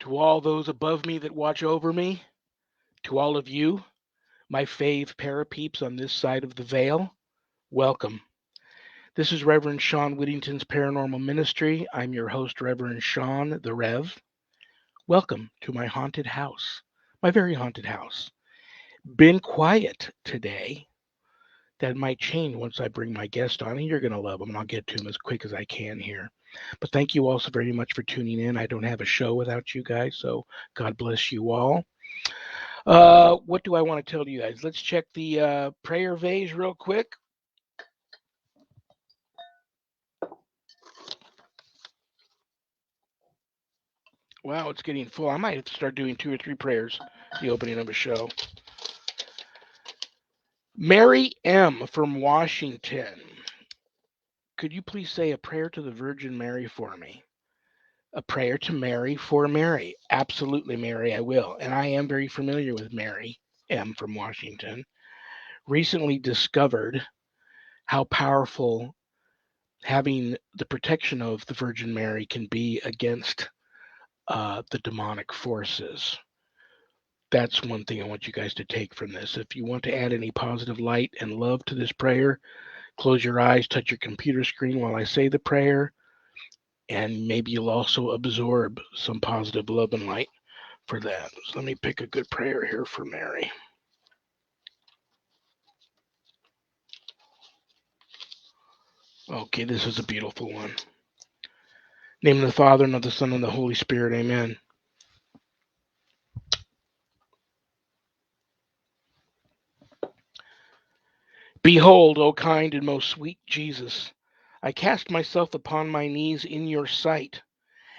To all those above me that watch over me, to all of you, my fave parapeeps on this side of the veil, welcome. This is Reverend Sean Whittington's Paranormal Ministry. I'm your host, Reverend Sean the Rev. Welcome to my haunted house, my very haunted house. Been quiet today. That might change once I bring my guest on, and you're going to love him, and I'll get to him as quick as I can here. But thank you all so very much for tuning in. I don't have a show without you guys, so God bless you all. What do I want to tell you guys? Let's check the prayer vase real quick. Wow, it's getting full. I might have to start doing 2 or 3 prayers, the opening of a show. Mary M. from Washington. Could you please say a prayer to the Virgin Mary for me? A prayer to Mary for Mary. Absolutely, Mary, I will. And I am very familiar with Mary M. from Washington. Recently discovered how powerful having the protection of the Virgin Mary can be against the demonic forces. That's one thing I want you guys to take from this. If you want to add any positive light and love to this prayer, close your eyes, touch your computer screen while I say the prayer, and maybe you'll also absorb some positive love and light for that. So let me pick a good prayer here for Mary. Okay, this is a beautiful one. Name of the Father, and of the Son, and the Holy Spirit. Amen. Behold, O kind and most sweet Jesus, I cast myself upon my knees in your sight,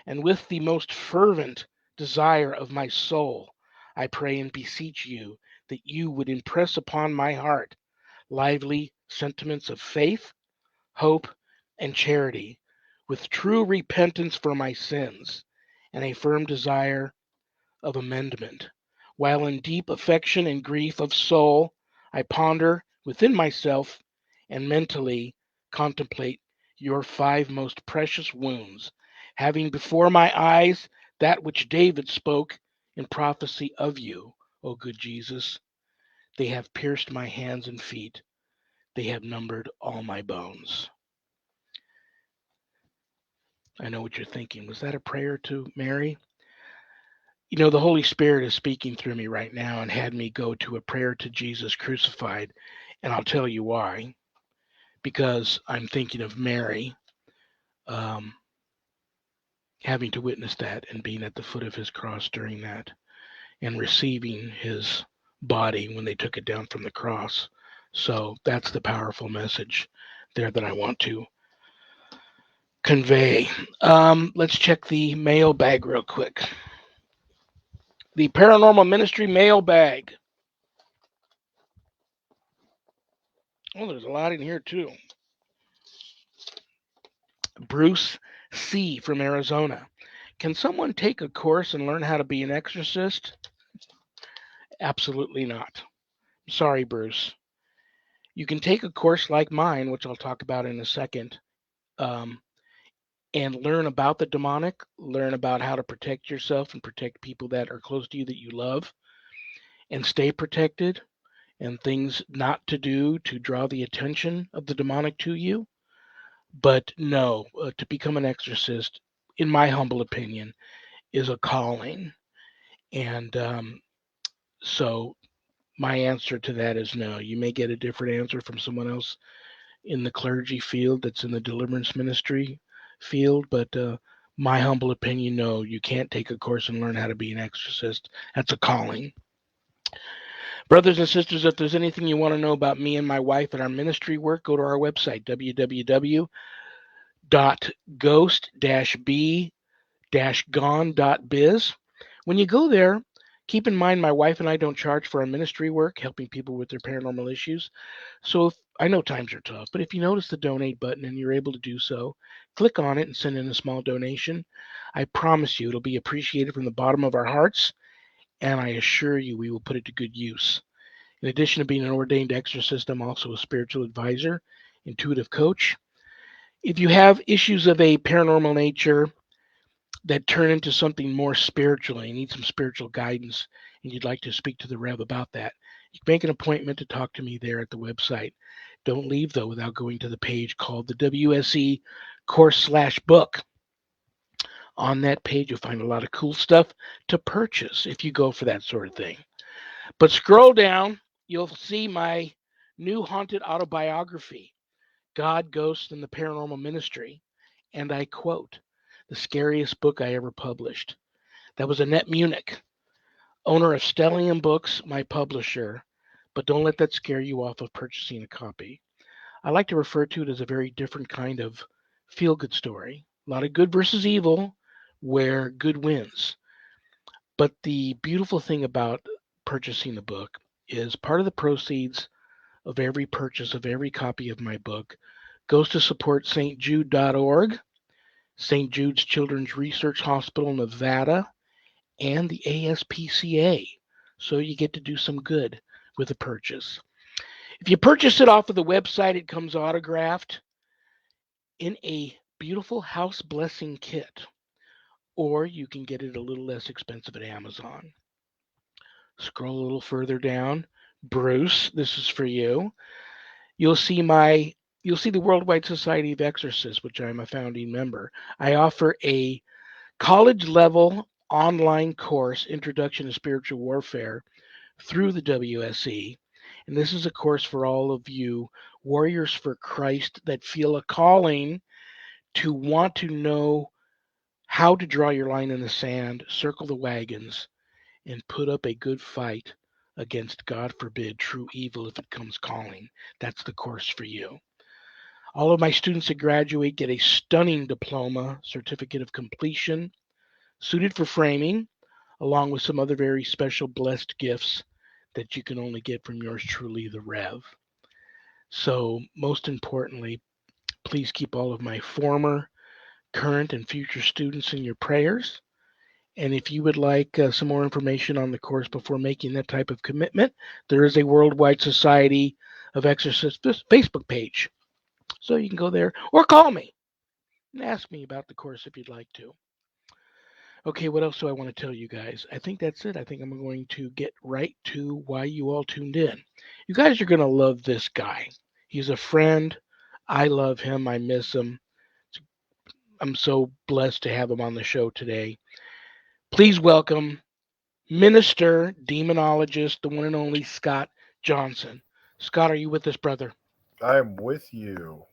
and with the most fervent desire of my soul, I pray and beseech you that you would impress upon my heart lively sentiments of faith, hope, and charity, with true repentance for my sins, and a firm desire of amendment, while in deep affection and grief of soul I ponder within myself and mentally contemplate your 5 most precious wounds, having before my eyes that which David spoke in prophecy of you, O good Jesus. They have pierced my hands and feet, they have numbered all my bones. I know what you're thinking. Was that a prayer to Mary? You know, the Holy Spirit is speaking through me right now and had me go to a prayer to Jesus crucified. And I'll tell you why. Because I'm thinking of Mary um, having to witness that and being at the foot of his cross during that and receiving his body when they took it down from the cross. So that's the powerful message there that I want to convey. Let's check the mailbag real quick. The Paranormal Ministry mailbag. Oh, there's a lot in here too. Bruce C. from Arizona. Can someone take a course and learn how to be an exorcist? Absolutely not. Sorry, Bruce. You can take a course like mine, which I'll talk about in a second, um, and learn about the demonic, learn about how to protect yourself and protect people that are close to you that you love, and stay protected, and things not to do to draw the attention of the demonic to you. But no, to become an exorcist, in my humble opinion, is a calling. And so my answer to that is no. You may get a different answer from someone else in the clergy field that's in the deliverance ministry field, but my humble opinion, no, you can't take a course and learn how to be an exorcist. That's a calling. Brothers and sisters, if there's anything you want to know about me and my wife and our ministry work, go to our website, www.ghost-b-gone.biz. When you go there, keep in mind my wife and I don't charge for our ministry work, helping people with their paranormal issues. So I know times are tough, but if you notice the donate button and you're able to do so, click on it and send in a small donation. I promise you it'll be appreciated from the bottom of our hearts, and I assure you we will put it to good use. In addition to being an ordained exorcist, I'm also a spiritual advisor, intuitive coach. If you have issues of a paranormal nature, that turn into something more spiritual and you need some spiritual guidance and you'd like to speak to the Rev about that, you can make an appointment to talk to me there at the website. Don't leave, though, without going to the page called the WSE course/book. On that page, you'll find a lot of cool stuff to purchase if you go for that sort of thing. But scroll down, you'll see my new haunted autobiography, God, Ghosts, and the Paranormal Ministry. And I quote, the scariest book I ever published. That was Annette Munich, owner of Stellium Books, my publisher. But don't let that scare you off of purchasing a copy. I like to refer to it as a very different kind of feel good story. A lot of good versus evil, where good wins. But the beautiful thing about purchasing the book is part of the proceeds of every purchase of every copy of my book goes to support stjude.org, St. Jude's Children's Research Hospital, Nevada, and the ASPCA. So you get to do some good with the purchase. If you purchase it off of the website, it comes autographed in a beautiful house blessing kit, or you can get it a little less expensive at Amazon. Scroll a little further down. Bruce, this is for you. You'll see the Worldwide Society of Exorcists, which I'm a founding member. I offer a college level online course, Introduction to Spiritual Warfare, through the WSE. And this is a course for all of you warriors for Christ that feel a calling to want to know how to draw your line in the sand, circle the wagons, and put up a good fight against, God forbid, true evil if it comes calling. That's the course for you. All of my students that graduate get a stunning diploma, certificate of completion, suited for framing, along with some other very special blessed gifts that you can only get from yours truly, the Rev. So, most importantly, please keep all of my former, current, and future students in your prayers. And if you would like some more information on the course before making that type of commitment, there is a Worldwide Society of Exorcists Facebook page. So you can go there or call me and ask me about the course if you'd like to. Okay, what else do I want to tell you guys? I think that's it. I think I'm going to get right to why you all tuned in. You guys are going to love this guy. He's a friend. I love him. I miss him. I'm so blessed to have him on the show today. Please welcome Minister, Demonologist, the one and only Scott Johnson. Scott, are you with us, brother? I am with you.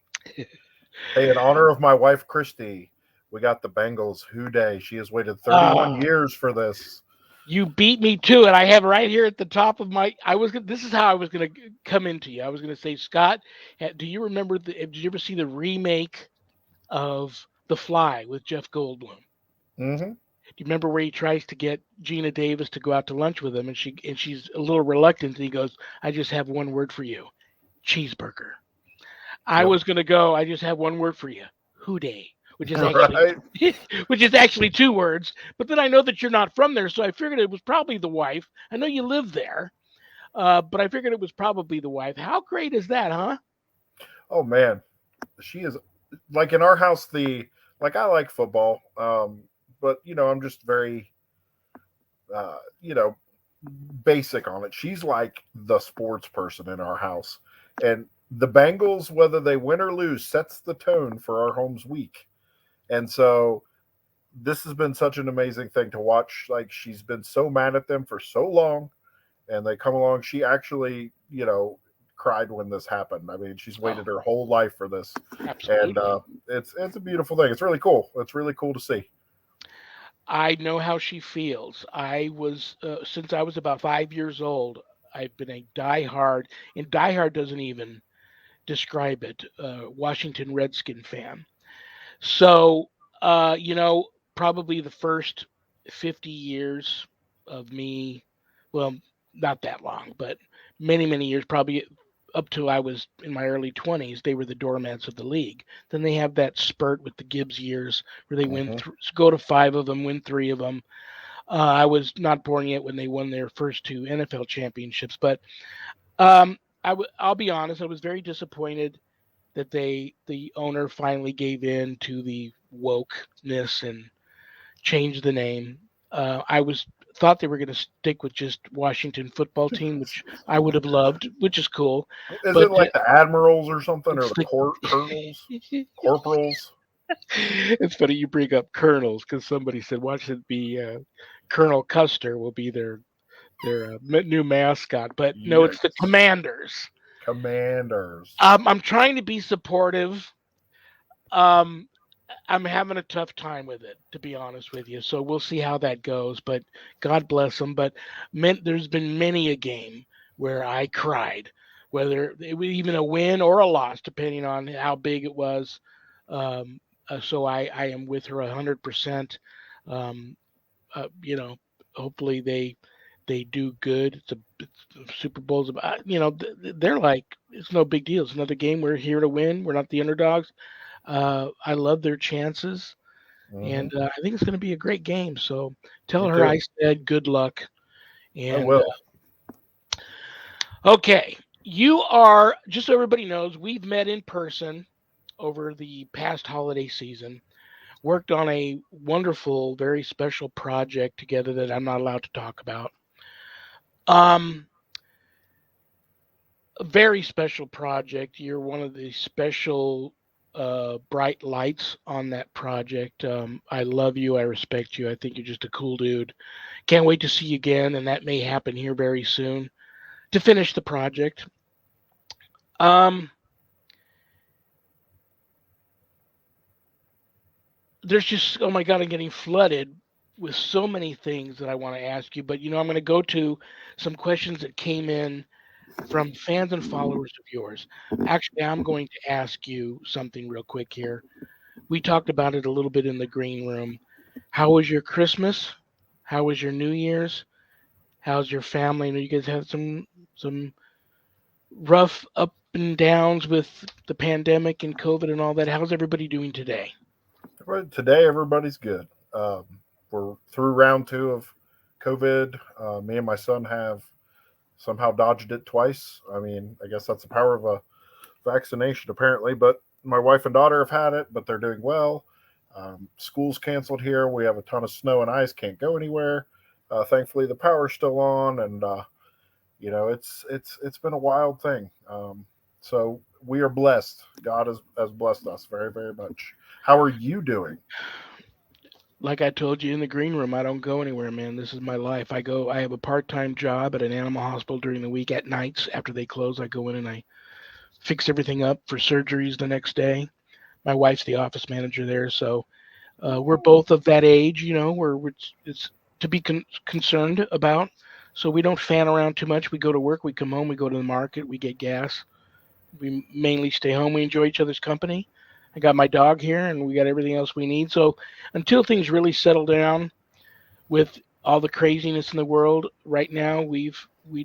Hey, in honor of my wife Christy, we got the Bengals Who Day. She has waited 31 Ah, years for this. you beat me to it. I have right here at the top of my. This is how I was going to come into you. I was going to say, Scott, do you remember? Did you ever see the remake of The Fly with Jeff Goldblum? Hmm. Do you remember where he tries to get Gina Davis to go out to lunch with him, and she's a little reluctant, and he goes, "I just have one word for you, cheeseburger." I Yep. was gonna go. I just have one word for you, hooday, which is actually Right. which is actually two words. But then I know that you're not from there, so I figured it was probably the wife. I know you live there, but I figured it was probably the wife. How great is that, huh? Oh man, she is like in our house. The like I like football, but I'm just very uh, you know basic on it. She's like the sports person in our house, and the Bengals, whether they win or lose, sets the tone for our home's week. And so this has been such an amazing thing to watch. Like she's been so mad at them for so long, and they come along. She actually, cried when this happened. I mean, she's Oh, waited her whole life for this, and absolutely. it's a beautiful thing. It's really cool. It's really cool to see. I know how she feels. I was since I was about 5 years old. I've been a diehard, and diehard doesn't even describe it. Washington Redskin fan. So, probably the first 50 years of me, well, not that long, but many, many years, probably up to I was in my early 20s, they were the doormats of the league. Then they have that spurt with the Gibbs years where they Hmm. go to five of them, win three of them. I was not born yet when they won their first two NFL championships, but I'll be honest, I was very disappointed that the owner finally gave in to the wokeness and change the name. I was thought they were going to stick with just Washington football team, which I would have loved, which is cool. Is it But like the admirals or something, or it's the the colonels, corporals? it's funny you bring up colonels because somebody said watch it be Colonel Custer will be their new mascot, but no, it's the Yikes! Commanders. Commanders. I'm trying to be supportive. Um, I'm having a tough time with it, to be honest with you. So we'll see how that goes. But God bless them. But there's been many a game where I cried, whether it was even a win or a loss, depending on how big it was. Um, so I am with her 100%. Um, you know, hopefully they do good. It's Super Bowl's about, they're like it's no big deal. It's another game. We're here to win. We're not the underdogs. I love their chances, Hmm. and I think it's going to be a great game. So tell Me her I too. said good luck. I And will. okay, you are just so everybody knows we've met in person over the past holiday season. Worked on a wonderful, very special project together that I'm not allowed to talk about. Um, a very special project. You're one of the special bright lights on that project. I love you. I respect you. I think you're just a cool dude. Can't wait to see you again, and that may happen here very soon to finish the project. Um, there's just oh my god, I'm getting flooded with so many things that I want to ask you, but I'm going to go to some questions that came in from fans and followers of yours. Actually, I'm going to ask you something real quick here. We talked about it a little bit in the green room. How was your Christmas? How was your New Year's? How's your family? I know you guys had some rough up and downs with the pandemic and COVID and all that. How's everybody doing today? But today, everybody's good. We're through round two of COVID. Me and my son have somehow dodged it twice. I mean, I guess that's the power of a vaccination, apparently. But my wife and daughter have had it, but they're doing well. School's canceled here. We have a ton of snow and ice. Can't go anywhere. Thankfully, the power's still on, and it's been a wild thing. So we are blessed. God has blessed us very, very much. How are you doing? Like I told you in the green room, I don't go anywhere, man. This is my life. I have a part-time job at an animal hospital during the week at nights after they close. I go in and I fix everything up for surgeries the next day. My wife's the office manager there, so we're both of that age, where it's to be concerned about. So we don't fan around too much. We go to work, we come home, we go to the market, we get gas. We mainly stay home. We enjoy each other's company. I got my dog here, and we got everything else we need. So until things really settle down with all the craziness in the world right now, we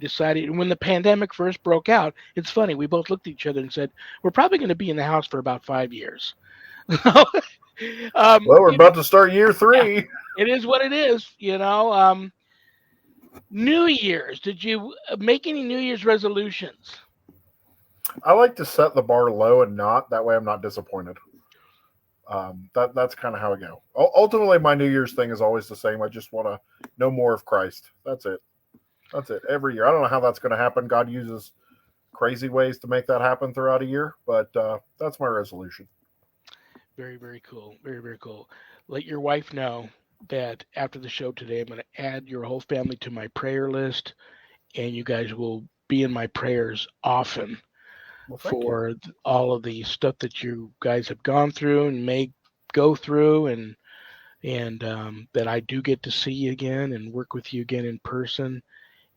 decided when the pandemic first broke out. It's funny. We both looked at each other and said, "We're probably going to be in the house for about 5 years." Well, we're You know, about to start year yeah, three. it is what it is. New Year's. Did you make any New Year's resolutions? I like to set the bar low and not. That way, I'm not disappointed. That's kind of how I go. Ultimately, my New Year's thing is always the same. I just want to know more of Christ. That's it. That's it. Every year. I don't know how that's going to happen. God uses crazy ways to make that happen throughout a year, but that's my resolution. Very, very cool. Very, very cool. Let your wife know that after the show today, I'm going to add your whole family to my prayer list, and you guys will be in my prayers often Well, thank you. for all of the stuff that you guys have gone through and may go through, and that I do get to see you again and work with you again in person.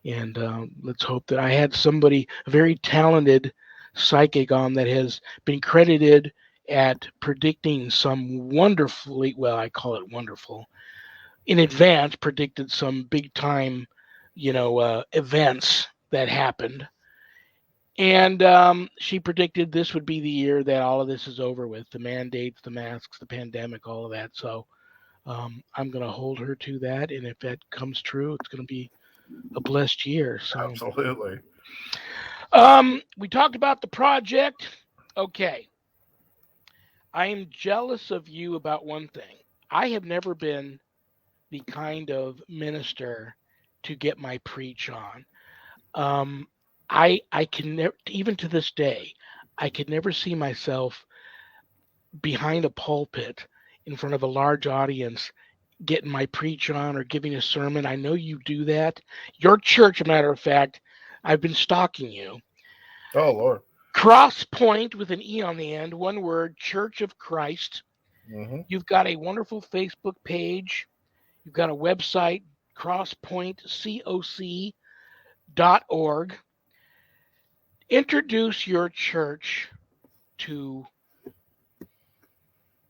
And let's hope that I had somebody, a very talented psychic, on that has been credited at predicting some wonderfully, well, I call it wonderful, in advance predicted some big time, events that happened. And she predicted this would be the year that all of this is over with, the mandates, the masks, the pandemic, all of that. So I'm going to hold her to that. And if that comes true, it's going to be a blessed year. So Absolutely. we talked about the project. Okay. I am jealous of you about one thing. I have never been. the kind of minister to get my preach on. Um, I can never, even to this day, I could never see myself behind a pulpit in front of a large audience getting my preach on or giving a sermon. I know you do that. Your church, a matter of fact, I've been stalking you. Oh Lord. Crosspointe with an E on the end, one word, Church of Christ. Mm-hmm. You've got a wonderful Facebook page. You've got a website, crosspointecoc.org. Introduce your church to,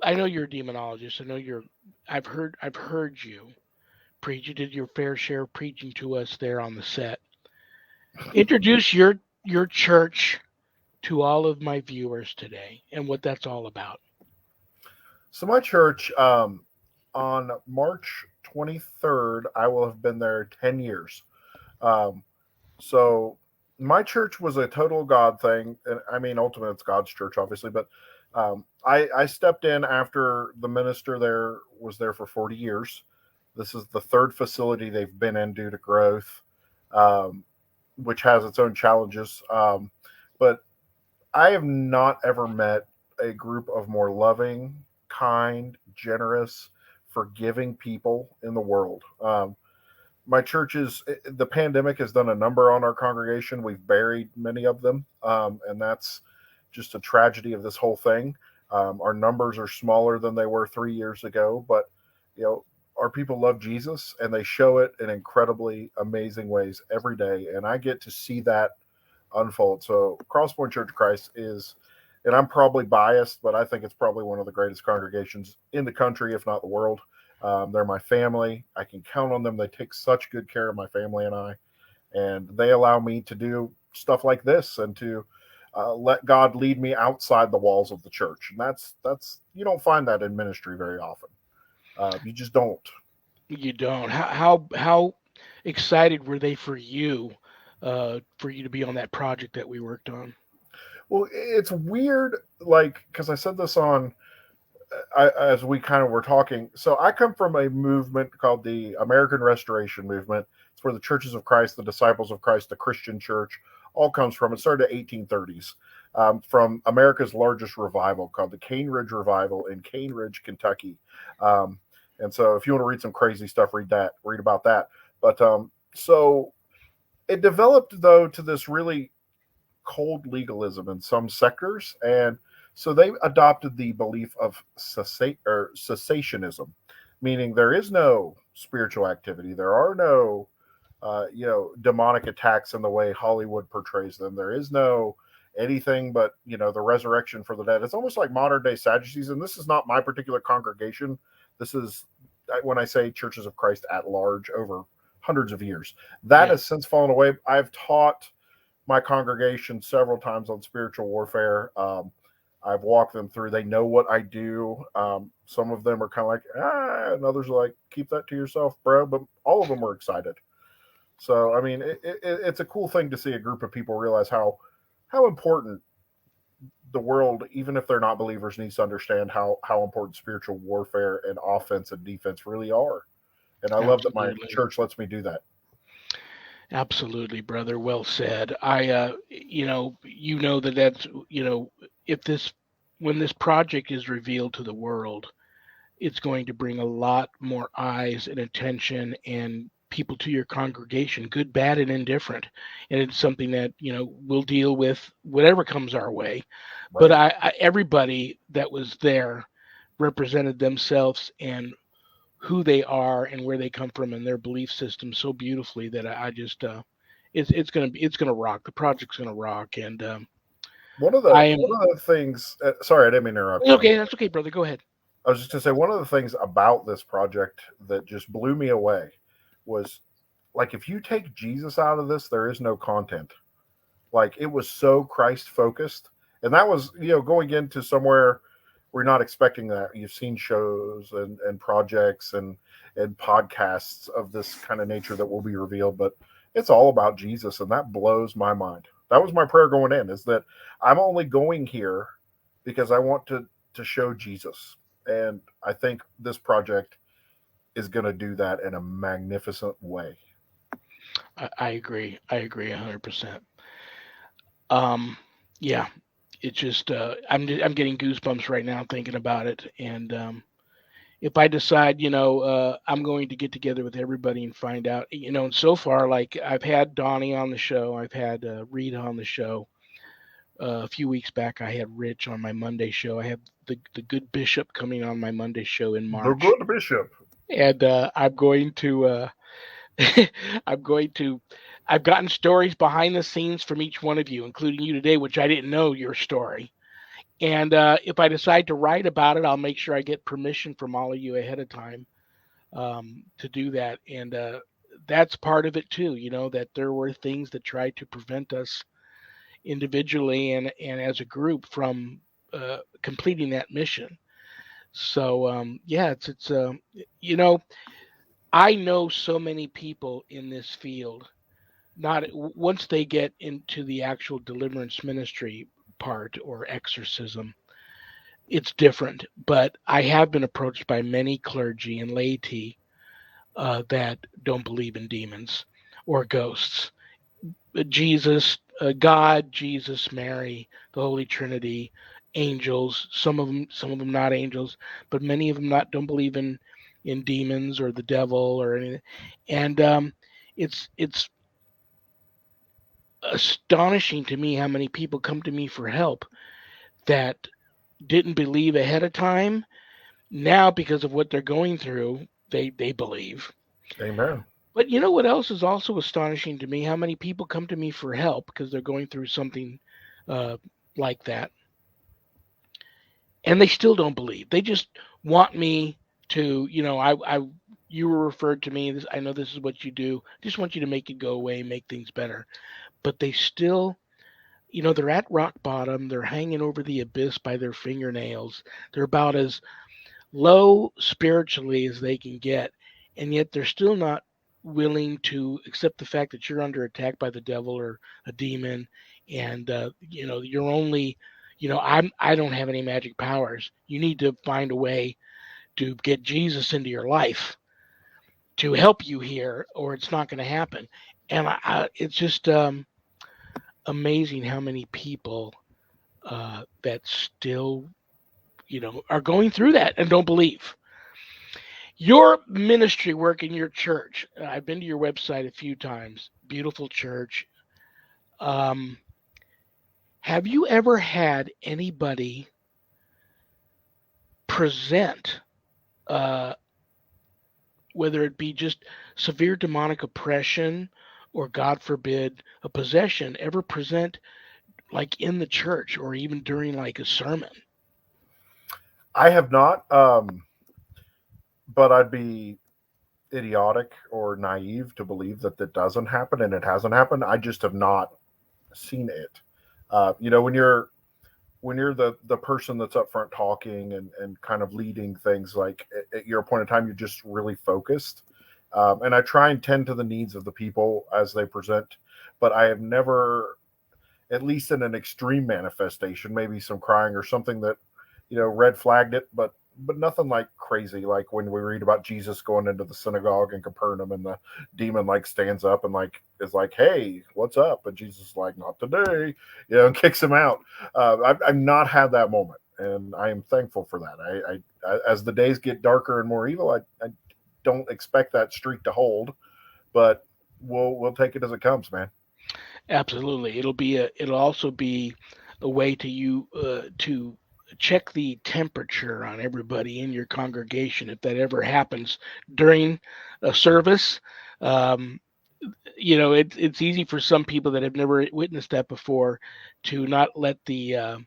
I know you're a demonologist. I know you're, I've heard you preach. You did your fair share of preaching to us there on the set. Introduce your church to all of my viewers today and what that's all about. So my church, on March 23rd, I will have been there 10 years. Um, so my church was a total God thing, and I mean, ultimately, it's God's church, obviously. But I stepped in after the minister there was there for 40 years. This is the third facility they've been in due to growth, um, which has its own challenges. But I have not ever met a group of more loving, kind, generous, forgiving people in the world. My churches, the pandemic has done a number on our congregation. We've buried many of them, and that's just a tragedy of this whole thing. Our numbers are smaller than they were 3 years ago, but you know, our people love Jesus, and they show it in incredibly amazing ways every day. And I get to see that unfold. So Crosspoint Church of Christ is, and I'm probably biased, but I think it's probably one of the greatest congregations in the country, if not the world. They're my family. I can count on them. They take such good care of my family and I, and they allow me to do stuff like this and to let God lead me outside the walls of the church. And that's you don't find that in ministry very often. You just don't. You don't. How excited were they for you to be on that project that we worked on? Well, it's weird, like because I said this on as we kind of were talking. So I come from a movement called the American Restoration Movement. It's where the Churches of Christ, the Disciples of Christ, the Christian Church, all comes from. It started in the 1830s from America's largest revival called the Cane Ridge Revival in Cane Ridge, Kentucky. Um, and so, if you want to read some crazy stuff, read that. Read about that. But so it developed though to this really cold legalism in some sectors, and so they adopted the belief of cessationism, meaning there is no spiritual activity, there are no demonic attacks in the way Hollywood portrays them. There is no anything but the resurrection for the dead. It's almost like modern day Sadducees, and this is not my particular congregation. This is when I say Churches of Christ at large over hundreds of years. That Yeah. has since fallen away. I've taught my congregation several times on spiritual warfare. I've walked them through. They know what I do. Some of them are kind of like, and others are like, keep that to yourself, bro. But all of them were excited. So, I mean, it's a cool thing to see a group of people realize how important the world, even if they're not believers, needs to understand how important spiritual warfare and offense and defense really are. And I love that my Absolutely. church lets me do that. Absolutely, brother. Well said. You know that if this when this project is revealed to the world, it's going to bring a lot more eyes and attention and people to your congregation, good, bad, and indifferent. And it's something that, we'll deal with whatever comes our way. But Right. everybody that was there represented themselves and who they are and where they come from and their belief system so beautifully that I just it's gonna rock. The project's gonna rock, and I am. One of the things. Sorry, I didn't mean to interrupt It's you. okay. That's okay, brother. Go ahead. I was just going to say one of the things about this project that just blew me away was like if you take Jesus out of this, there is no content. Like it was so Christ focused, and that was going into somewhere we're not expecting that. You've seen shows and projects and podcasts of this kind of nature that will be revealed, but it's all about Jesus, and that blows my mind. That was my prayer going in, is that I'm only going here because I want to show Jesus. And I think this project is going to do that in a magnificent way. I agree. I agree 100%. Um, yeah, it's just I'm getting goosebumps right now thinking about it. And if I decide, I'm going to get together with everybody and find out, and so far, like I've had Donnie on the show, I've had Rita on the show. A few weeks back, I had Rich on my Monday show. I have the good Bishop coming on my Monday show in The March, good bishop. and I'm going to I'm going to I've gotten stories behind the scenes from each one of you, including you today, which I didn't know your story. And if I decide to write about it, I'll make sure I get permission from all of you ahead of time to do that. And that's part of it too. That there were things that tried to prevent us individually and as a group from completing that mission. So yeah, it's you know I know so many people in this field. Not once they get into the actual deliverance ministry part or exorcism, it's different. But I have been approached by many clergy and laity that don't believe in demons or ghosts. God, Jesus, Mary, the Holy Trinity, angels. Some of them not angels, but many of them not don't believe in demons or the devil or anything. And it's astonishing to me how many people come to me for help that didn't believe ahead of time. Now, because of what they're going through, they believe. Amen. But you know what else is also astonishing to me? How many people come to me for help because they're going through something uh, like that, and they still don't believe. They just want me to, you were referred to me. I know this is what you do. I just want you to make it go away, make things better. But they still, they're at rock bottom. They're hanging over the abyss by their fingernails. They're about as low spiritually as they can get, and yet they're still not willing to accept the fact that you're under attack by the devil or a demon, and you're only, I don't have any magic powers. You need to find a way to get Jesus into your life to help you here, or it's not going to happen. And it's just amazing how many people that still, are going through that and don't believe. Your ministry work in your church. I've been to your website a few times. Beautiful church. Um, have you ever had anybody present, uh, whether it be just severe demonic oppression or, God forbid, a possession, ever present like in the church or even during like a sermon? I have not, but I'd be idiotic or naive to believe that that doesn't happen, and it hasn't happened. I just have not seen it. When you're the person that's up front talking and kind of leading things, like at your point in time, you're just really focused. And I try and tend to the needs of the people as they present, but I have never, at least in an extreme manifestation, maybe some crying or something that red flagged it, but nothing like crazy, like when we read about Jesus going into the synagogue in Capernaum and the demon like stands up and like is like, hey, what's up? And Jesus is like, not today, and kicks him out. I've not had that moment, and I am thankful for that. As the days get darker and more evil, I don't expect that streak to hold, but we'll take it as it comes, man. Absolutely. It'll also be a way to check the temperature on everybody in your congregation if that ever happens during a service. Um, it's easy for some people that have never witnessed that before to not let the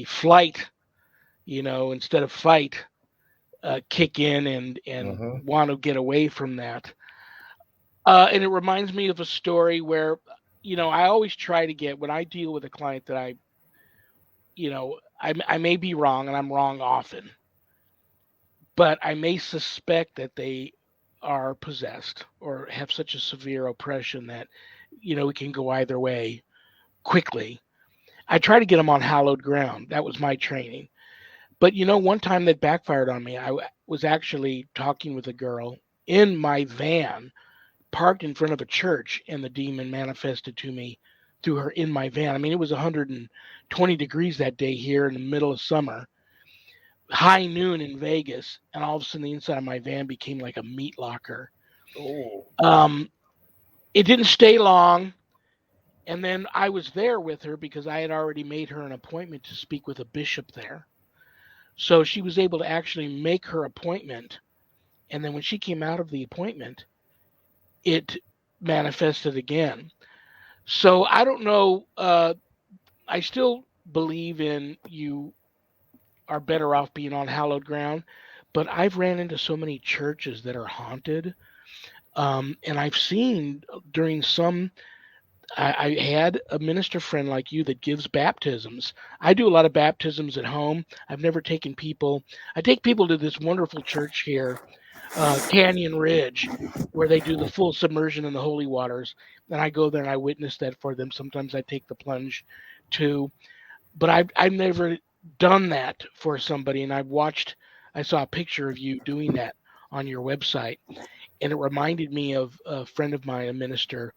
flight, instead of fight, kick in and Mm-hmm. want to get away from that. And it reminds me of a story where, I always try to get when I deal with a client that I may be wrong and I'm wrong often, but I may suspect that they are possessed or have such a severe oppression that, it can go either way quickly. I try to get them on hallowed ground. That was my training. But one time that backfired on me. Was actually talking with a girl in my van parked in front of a church, and the demon manifested to me through her in my van. I mean, it was 120 degrees that day here in the middle of summer, high noon in Vegas, and all of a sudden the inside of my van became like a meat locker. Oh, Um, it didn't stay long, and then I was there with her because I had already made her an appointment to speak with a bishop there. So she was able to actually make her appointment, and then when she came out of the appointment, it manifested again. So I don't know. I still believe in you are better off being on hallowed ground, but I've ran into so many churches that are haunted. And I've seen during some, I had a minister friend like you that gives baptisms. I do a lot of baptisms at home. I've never taken people, I take people to this wonderful church here, Canyon Ridge, where they do the full submersion in the holy waters. And I go there and I witness that for them. Sometimes I take the plunge too, but I've never done that for somebody. And I saw a picture of you doing that on your website, and it reminded me of a friend of mine, a minister,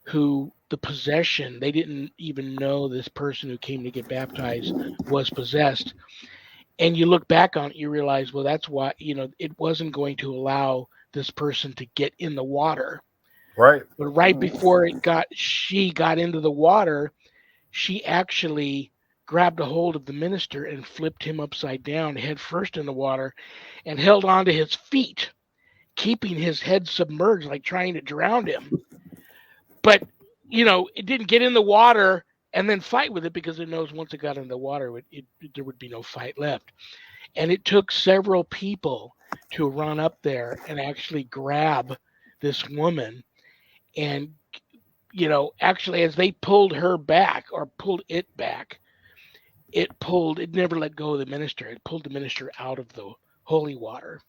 who the possession, they didn't even know this person who came to get baptized was possessed. And you look back on it, you realize, well, that's why, it wasn't going to allow this person to get in the water. right. But right before she got into the water, she actually grabbed a hold of the minister and flipped him upside down, head first in the water, and held on to his feet, keeping his head submerged, like trying to drown him. But, it didn't get in the water and then fight with it because it knows once it got in the water, there would be no fight left. And it took several people to run up there and actually grab this woman. And, actually, as they pulled her back or pulled it back, it never let go of the minister. It pulled the minister out of the holy water.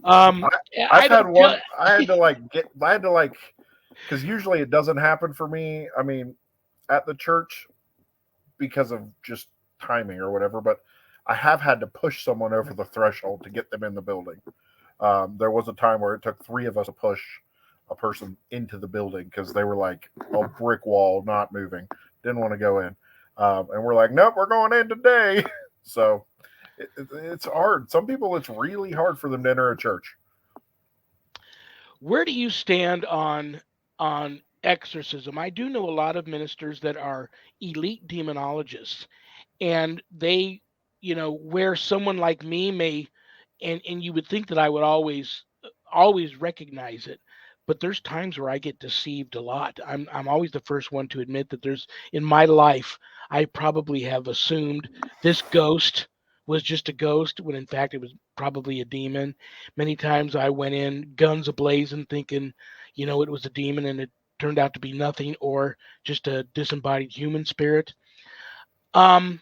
Um, I've I had don't ju- one. I had to like, because usually it doesn't happen for me. I mean, at the church because of just timing or whatever. But I have had to push someone over the threshold to get them in the building. There was a time where it took three of us to push a person into the building because they were like a brick wall, not moving, didn't want to go in. And we're like, nope, we're going in today. So it's hard. Some people, it's really hard for them to enter a church. Where do you stand on exorcism? I do know a lot of ministers that are elite demonologists, and they, where someone like me may, and you would think that I would always recognize it, but there's times where I get deceived a lot. I'm always the first one to admit that there's in my life I probably have assumed this ghost was just a ghost when in fact it was probably a demon. Many times I went in guns ablazing thinking, it was a demon, and it turned out to be nothing or just a disembodied human spirit. Um,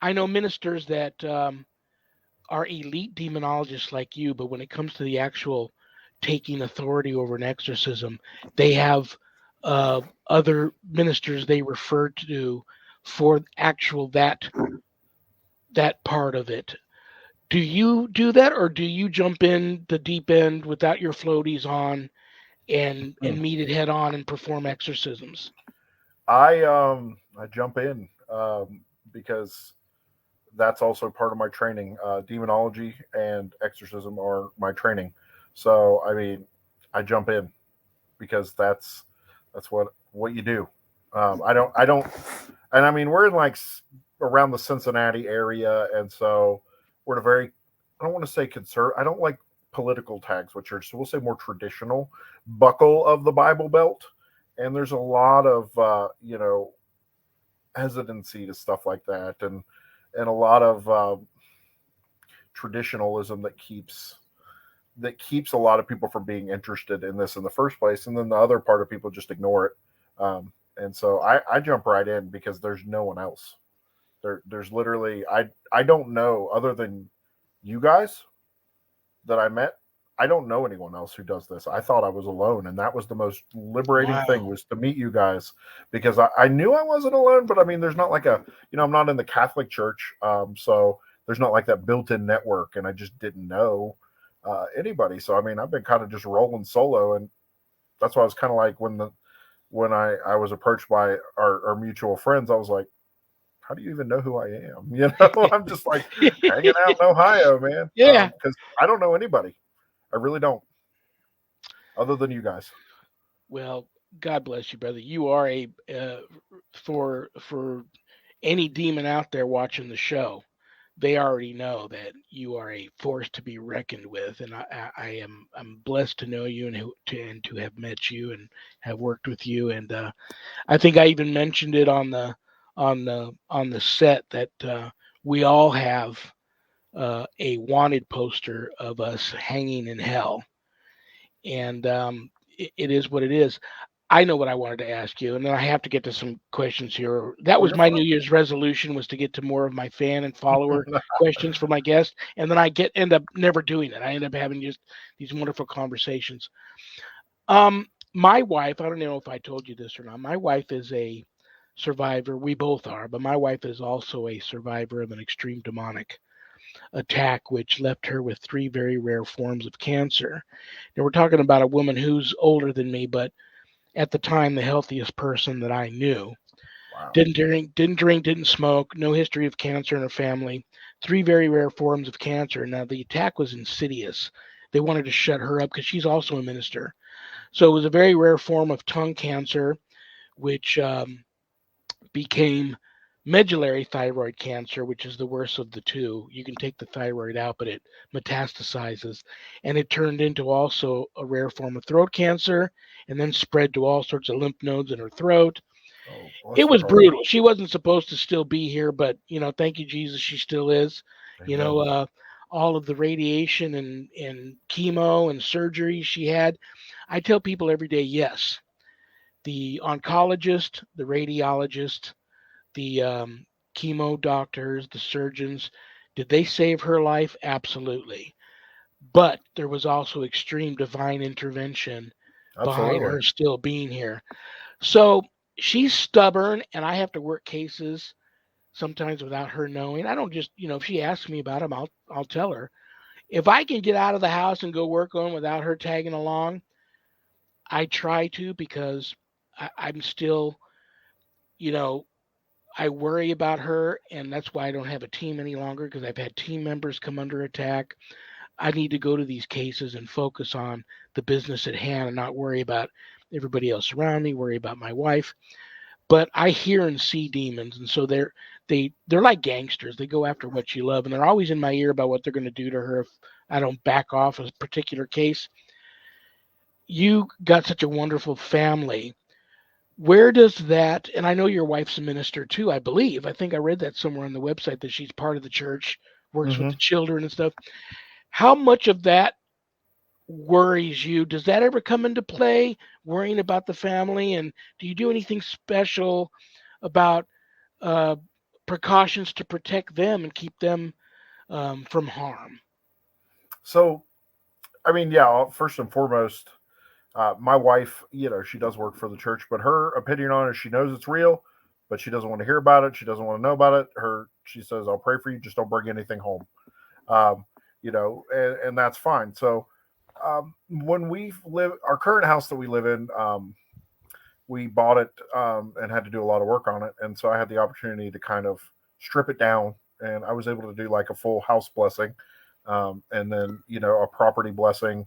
I know ministers that are elite demonologists like you, but when it comes to the actual taking authority over an exorcism, they have other ministers they refer to for actual that part of it. Do you do that, or do you jump in the deep end without your floaties on and meet it head on and perform exorcisms? I jump in because that's also part of my training. Demonology and exorcism are my training. So I mean, I jump in because that's what you do. I don't, and I mean we're in like around the Cincinnati area, and so we're in a very, I don't want to say conservative. I don't like political tags with church, so we'll say more traditional buckle of the Bible Belt. And there's a lot of hesitancy to stuff like that, and a lot of traditionalism that keeps a lot of people from being interested in this in the first place, and then the other part of people just ignore it. And so I jump right in because there's no one else. There's literally I don't know other than you guys that I met. I don't know anyone else who does this. I thought I was alone, and that was the most liberating thing, Wow. was to meet you guys, because I knew I wasn't alone. But I mean, there's not like a, I'm not in the Catholic Church, so there's not like that built-in network, and I just didn't know anybody. So I mean, I've been kind of just rolling solo, and that's why I was kind of like, when I was approached by our mutual friends, I was like, how do you even know who I am? I'm just like hanging out in Ohio, man, Yeah. because I don't know anybody. I really don't, other than you guys. Well, God bless you, brother. You are a for any demon out there watching the show. They already know that you are a force to be reckoned with, and I'm blessed to know you, and to have met you and have worked with you. And I think I even mentioned it on the set that we all have a wanted poster of us hanging in hell, and it is what it is. I know what I wanted to ask you, and then I have to get to some questions here. That Oh, was you're my fine. New Year's resolution, was to get to more of my fan and follower questions for my guests, and then I end up never doing it. I end up having just these wonderful conversations. My wife, I don't know if I told you this or not. My wife is a survivor. We both are, but my wife is also a survivor of an extreme demonic attack, which left her with three very rare forms of cancer. Now we're talking about a woman who's older than me, but at the time the healthiest person that I knew. Wow. Didn't drink, didn't smoke, no history of cancer in her family. Three very rare forms of cancer. Now the attack was insidious. They wanted to shut her up because she's also a minister. So it was a very rare form of tongue cancer, which became medullary thyroid cancer, which is the worst of the two. You can take the thyroid out, but it metastasizes. And it turned into also a rare form of throat cancer, and then spread to all sorts of lymph nodes in her throat. Oh, It bless her was heart. brutal. She wasn't supposed to still be here, but thank you, Jesus, she still is. You know, Amen. all of the radiation and chemo and surgery she had. I tell people every day, yes, the oncologist, the radiologist, the chemo doctors, the surgeons, did they save her life? Absolutely. But there was also extreme divine intervention behind Absolutely. her still being here. So she's stubborn, and I have to work cases sometimes without her knowing. I don't just, if she asks me about them, I'll tell her. If I can get out of the house and go work on without her tagging along, I try to, because I'm still, you know, I worry about her, and that's why I don't have a team any longer, because I've had team members come under attack. I need to go to these cases and focus on the business at hand and not worry about everybody else around me, worry about my wife. But I hear and see demons, and so they're like gangsters. They go after what you love, and they're always in my ear about what they're going to do to her if I don't back off a particular case. You got such a wonderful family. Where does that, and I know your wife's a minister too, I believe. I think I read that somewhere on the website that she's part of the church, works with Hmm. the children and stuff. How much of that worries you? Does that ever come into play, worrying about the family? And do you do anything special about uh, precautions to protect them and keep them from harm? So, I mean, yeah, first and foremost, my wife, she does work for the church, but her opinion on it, she knows it's real, but she doesn't want to hear about it. She doesn't want to know about it. She says, I'll pray for you, just don't bring anything home. Um, and that's fine. So, when we live, our current house that we live in, we bought it and had to do a lot of work on it. And so I had the opportunity to kind of strip it down, and I was able to do like a full house blessing, and then, a property blessing,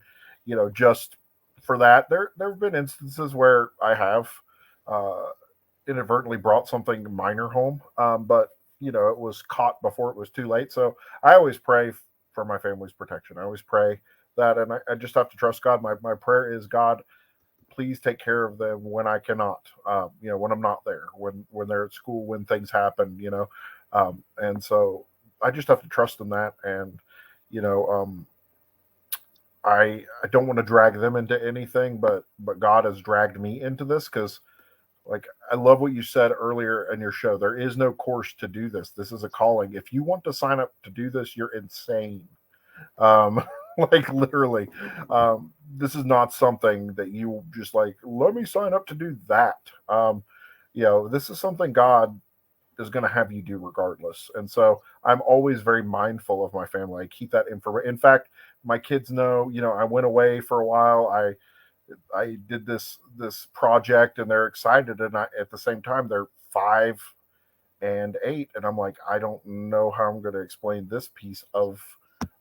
just for that. There have been instances where I have uh, inadvertently brought something minor home, but, it was caught before it was too late. So I always pray for my family's protection. I always pray that, and I just have to trust God. My prayer is, God, please take care of them when I cannot, when I'm not there, when they're at school, when things happen, and so I just have to trust in that. And, you know, um, I don't want to drag them into anything, but God has dragged me into this, because, like, I love what you said earlier in your show. There is no course to do this. This is a calling. If you want to sign up to do this, you're insane. Um, Like literally, this is not something that you just like. Let me sign up to do that. This is something God is going to have you do regardless. And so I'm always very mindful of my family. I keep that information. In fact, my kids know. I went away for a while. I did this project, and they're excited, and at the same time they're 5 and 8, and I'm like, I don't know how I'm going to explain this piece of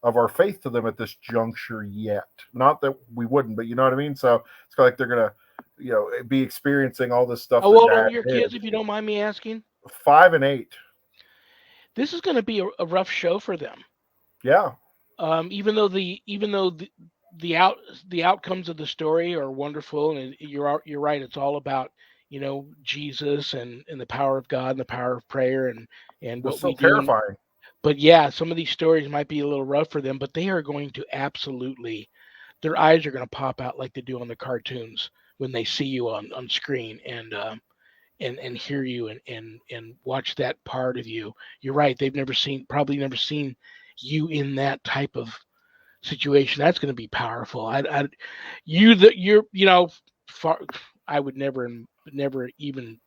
our faith to them at this juncture yet. Not that we wouldn't, but you know what I mean. So it's kind of like they're gonna, be experiencing all this stuff How that old are Dad your did. kids, if you don't mind me asking? 5 and 8. This is going to be a rough show for them. Yeah. Even though the outcomes of the story are wonderful, and you're right, it's all about Jesus and the power of God and the power of prayer and It's what so we do. And terrifying. but yeah, some of these stories might be a little rough for them, but they are going to absolutely, their eyes are going to pop out like they do on the cartoons when they see you on screen and hear you and watch that part of you. You're right. They've probably never seen you in that type of situation. That's going to be powerful. Far, I would never even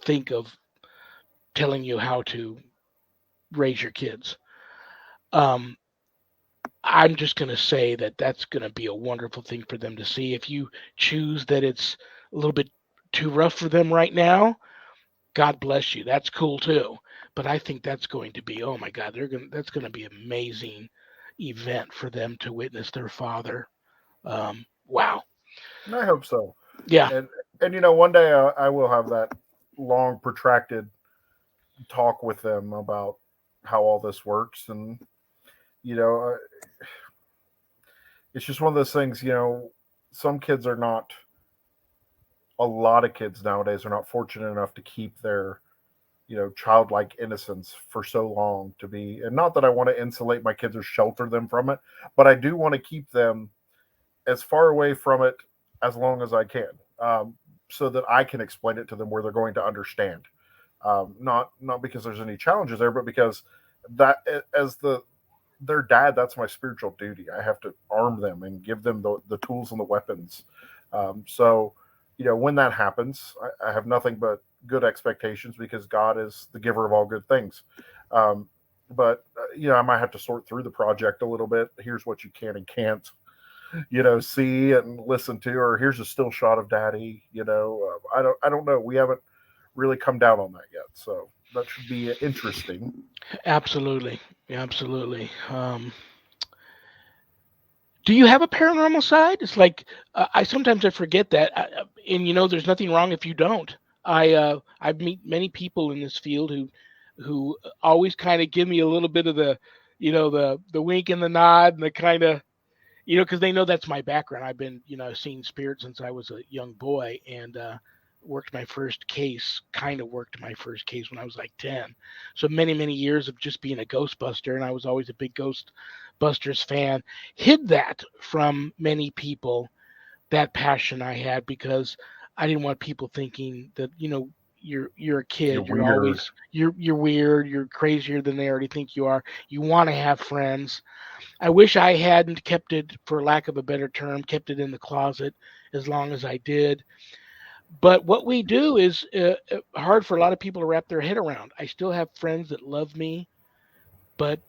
think of telling you how to raise your kids. Um, I'm just going to say that that's going to be a wonderful thing for them to see. If you choose that it's a little bit too rough for them right now, God bless you. That's cool too. But I think that's going to be, oh my God, that's going to be an amazing event for them to witness their father. Wow. And I hope so. Yeah, And one day I will have that long, protracted talk with them about how all this works, and you know, uh, it's just one of those things. Some kids are not. A lot of kids nowadays are not fortunate enough to keep their childlike innocence for so long, to be, and not that I want to insulate my kids or shelter them from it, but I do want to keep them as far away from it as long as I can, so that I can explain it to them where they're going to understand. Not because there's any challenges there, but because that, as their dad, that's my spiritual duty. I have to arm them and give them the tools and the weapons. So, when that happens, I have nothing but good expectations, because God is the giver of all good things. Um, but I might have to sort through the project a little bit. Here's what you can and can't, see and listen to, or here's a still shot of Daddy. I don't know. We haven't really come down on that yet, so that should be interesting. absolutely. Absolutely. Do you have a paranormal side? It's like I sometimes I forget that, and there's nothing wrong if you don't. I've meet many people in this field who always kind of give me a little bit of the wink and the nod and the kind of because they know that's my background. I've been seeing spirits since I was a young boy, and worked my first case when I was like 10. So many years of just being a ghostbuster, and I was always a big Ghostbusters fan. Hid that from many people, that passion I had, because I didn't want people thinking that you're a You're kid, weird. you're weird, you're crazier than they already think you are. You want to have friends. I wish I hadn't kept it, for lack of a better term, kept it in the closet as long as I did. But what we do is hard for a lot of people to wrap their head around. I still have friends that love me, but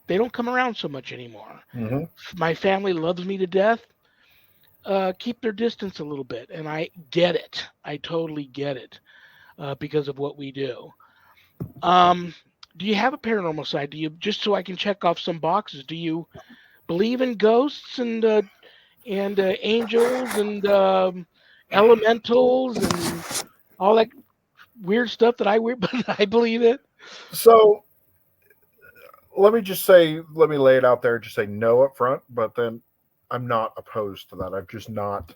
they don't come around so much anymore. Hmm. My family loves me to death. Keep their distance a little bit, and I get it. I totally get it, because of what we do. Um, do you have a paranormal side? Do you, just so I can check off some boxes? Do you believe in ghosts and angels and elementals and all that weird stuff that I weird, but I believe it. So let me lay it out there. Just say no up front, but then I'm not opposed to that. I've just not,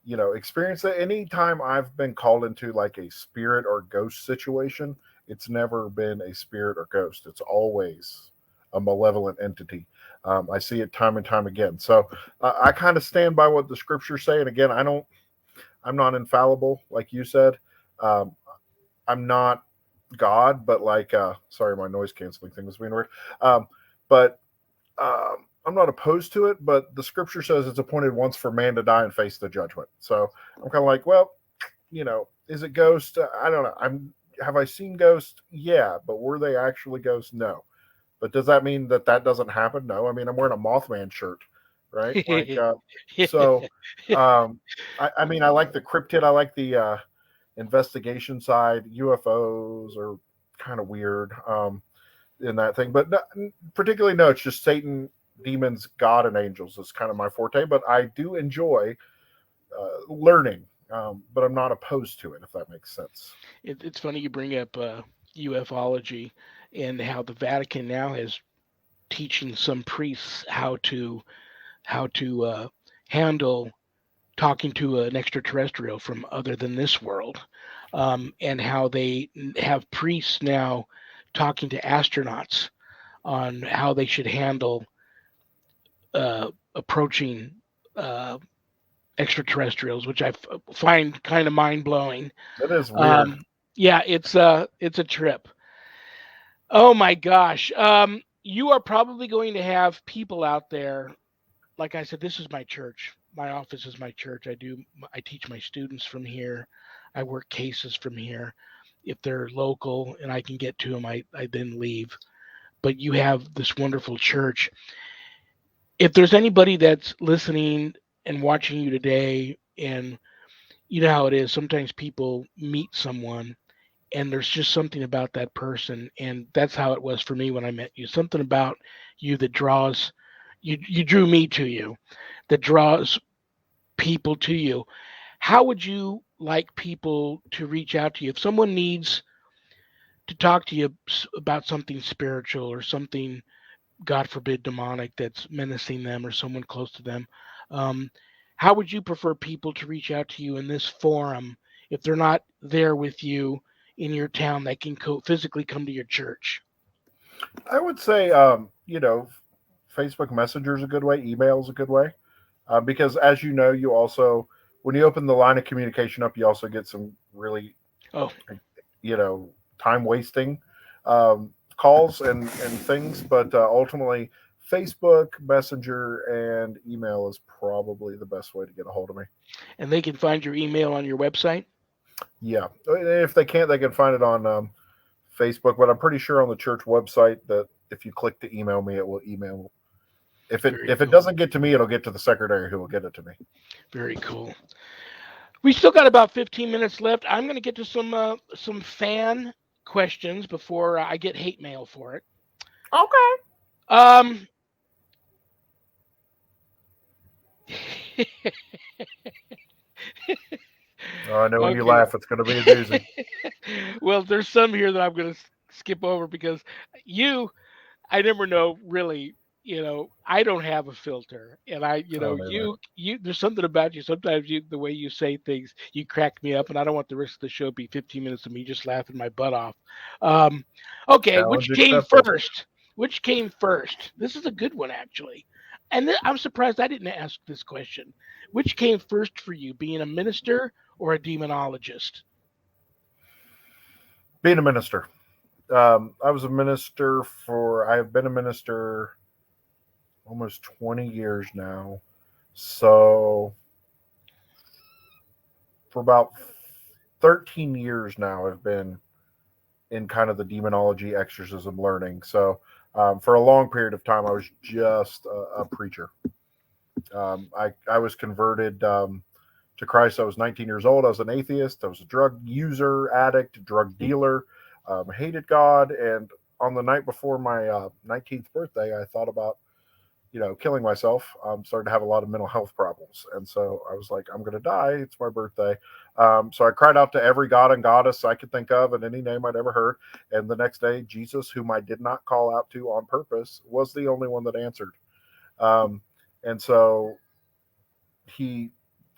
experienced it. Anytime I've been called into like a spirit or ghost situation, it's never been a spirit or ghost. It's always a malevolent entity. I see it time and time again. So I kind of stand by what the scriptures say. And again, I'm not infallible, like you said. Um, I'm not God, but like, sorry, my noise canceling thing was being weird. But I'm not opposed to it, but the scripture says it's appointed once for man to die and face the judgment. So I'm kind of like, well, is it ghosts? I don't know. Have I seen ghosts? Yeah, but were they actually ghosts? No. But does that mean that that doesn't happen? No. I mean, I'm wearing a Mothman shirt, right? Like, so. Um, I mean, I like the cryptid. I like the investigation side. UFOs are kind of weird in that thing, but particularly no. It's just Satan, demons, God, and angels is kind of my forte. But I do enjoy learning, but I'm not opposed to it, if that makes sense. It's funny you bring up ufology and how the Vatican now has teaching some priests how to handle talking to an extraterrestrial from other than this world, and how they have priests now talking to astronauts on how they should handle approaching uh, extraterrestrials, which I find kind of mind blowing. It is weird. Um, yeah, it's a trip. Oh my gosh. You are probably going to have people out there. Like I said, this is my church. My office is my church. I teach my students from here. I work cases from here. If they're local and I can get to them, I then leave. But you have this wonderful church. If there's anybody that's listening and watching you today, and you know how it is, sometimes people meet someone and there's just something about that person, and that's how it was for me when I met you. Something about you that draws you drew me to you, that draws people to you. How would you like people to reach out to you if someone needs to talk to you about something spiritual or something, God forbid, demonic that's menacing them or someone close to them? Um, how would you prefer people to reach out to you in this forum if they're not there with you in your town that can physically come to your church? I would say, Facebook Messenger is a good way. Email is a good way. Because as you know, you also, when you open the line of communication up, you also get some really, Oh, you know, time wasting calls and things. But ultimately, Facebook, Messenger, and email is probably the best way to get a hold of me. and they can find your email on your website? Yeah. If they can't, they can find it on Facebook. But I'm pretty sure on the church website that if you click to email me, it will email. Very If it cool. doesn't get to me, it'll get to the secretary who will get it to me. Very cool. We still got about 15 minutes left. I'm going to get to some fan questions before I get hate mail for it. Okay. Um, Oh, I know when you okay. laugh, it's going to be a doozy. Well, there's some here that I'm going to skip over because you, I never know really. I don't have a filter, and I don't either. there's something about you. Sometimes the way you say things, you crack me up, and I don't want the rest of the show to be 15 minutes of me just laughing my butt off. Um, okay, Challenge which came accepted. first? Which came first? This is a good one actually, and I'm surprised I didn't ask this question. Which came first for you, being a minister or a demonologist? Being a minister. I was a minister I have been a minister almost 20 years now. So for about 13 years now, I've been in kind of the demonology exorcism learning. So for a long period of time, I was just a preacher. I was converted to Christ. I was 19 years old. I was an atheist. I was a drug user, addict, drug dealer. Hated God, and on the night before my 19th birthday, I thought about killing myself. Started to have a lot of mental health problems, and so I was like, I'm going to die. It's my birthday. So I cried out to every god and goddess I could think of, and any name I'd ever heard. And the next day, Jesus, whom I did not call out to on purpose, was the only one that answered. Um, and so he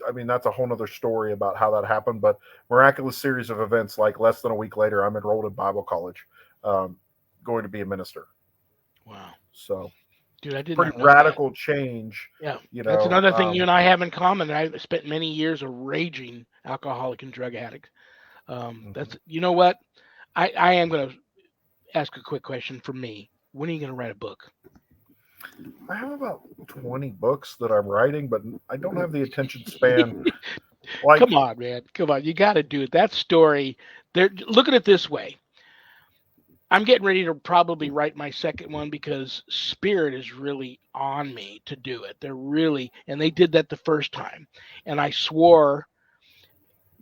I mean, that's a whole nother story about how that happened, but miraculous series of events. Like less than a week later, I'm enrolled in Bible college, um, going to be a minister. Wow, So dude, I did pretty not know that. radical change, Yeah, you that's know. another thing you and I have in common. I spent many years a raging alcoholic and drug addict. Mhm. That's what I am going to ask a quick question for me. When are you going to write a book? I have about 20 books that I'm writing, but I don't have the attention span. Come Like, on, man. Come on. You got to do it. That story, there, look at it this way. I'm getting ready to probably write my second one because Spirit is really on me to do it. They're really, and they did that the first time. And I swore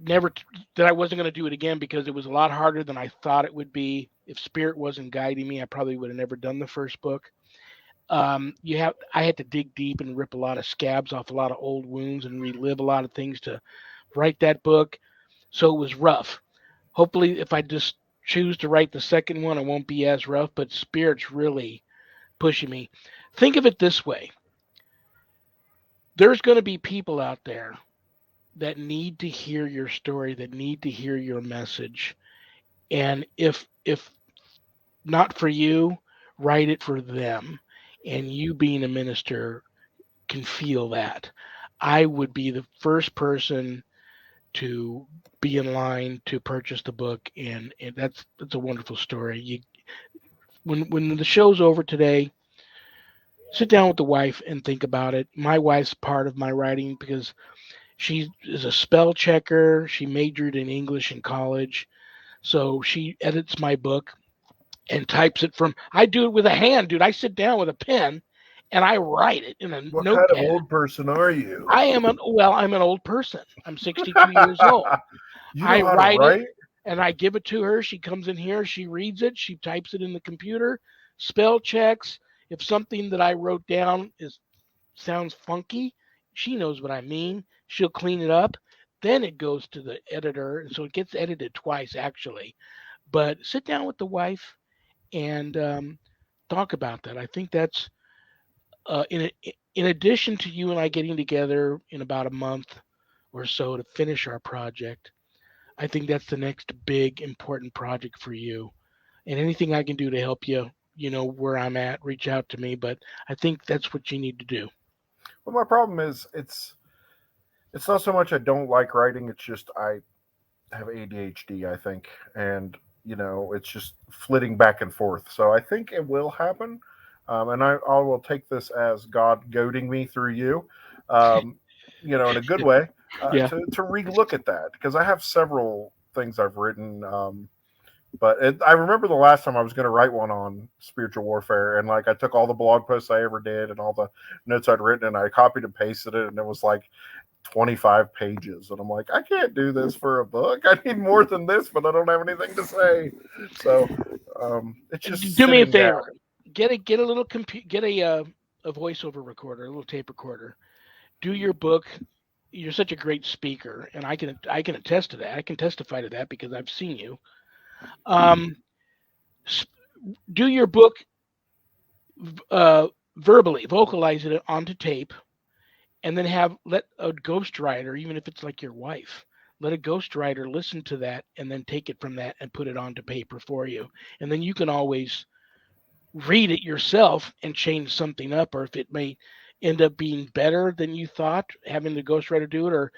never that I wasn't going to do it again because it was a lot harder than I thought it would be. If Spirit wasn't guiding me, I probably would have never done the first book. I had to dig deep and rip a lot of scabs off a lot of old wounds and relive a lot of things to write that book. So it was rough. Hopefully, if I just choose to write the second one, it won't be as rough. But Spirit's really pushing me. Think of it this way: there's going to be people out there that need to hear your story, that need to hear your message. And if not for you, write it for them. And you being a minister can feel that. I would be the first person to be in line to purchase the book, and that's a wonderful story. When the show's over today, sit down with the wife and think about it. My wife's part of my writing because she is a spell checker. She majored in English in college, so she edits my book and types it from. I do it with a hand, dude. I sit down with a pen and I write it in a what kind of notepad. old person are you? I'm an old person. I'm 62 years old. You I know how to write it write? and I give it to her. She comes in here, she reads it, she types it in the computer, spell checks. If something that I wrote down is sounds funky, she knows what I mean. She'll clean it up. Then it goes to the editor, and so it gets edited twice actually. But sit down with the wife and talk about that. I think that's in addition to you and I getting together in about a month or so to finish our project. I think that's the next big important project for you. And anything I can do to help you, you know where I'm at, reach out to me. But I think that's what you need to do. Well, my problem is it's not so much I don't like writing. It's just I have ADHD, I think, and it's just flitting back and forth. So I think it will happen, and I will take this as God goading me through you, um, in a good way, Yeah. to relook at that because I have several things I've written. I remember the last time I was going to write one on spiritual warfare, and like I took all the blog posts I ever did and all the notes I'd written, and I copied and pasted it, and it was like 25 pages. And I'm like, I can't do this for a book. I need more than this, but I don't have anything to say. So it's just Do me a sitting down. favor. Get a little get a voiceover recorder, a little tape recorder. Do your book. You're such a great speaker, and I can attest to that. I can testify to that because I've seen you. Um, do your book verbally, vocalize it onto tape, and then have let a ghostwriter, even if it's like your wife, let a ghostwriter listen to that and then take it from that and put it onto paper for you. And then you can always read it yourself and change something up, or if it may end up being better than you thought, having the ghostwriter do it, or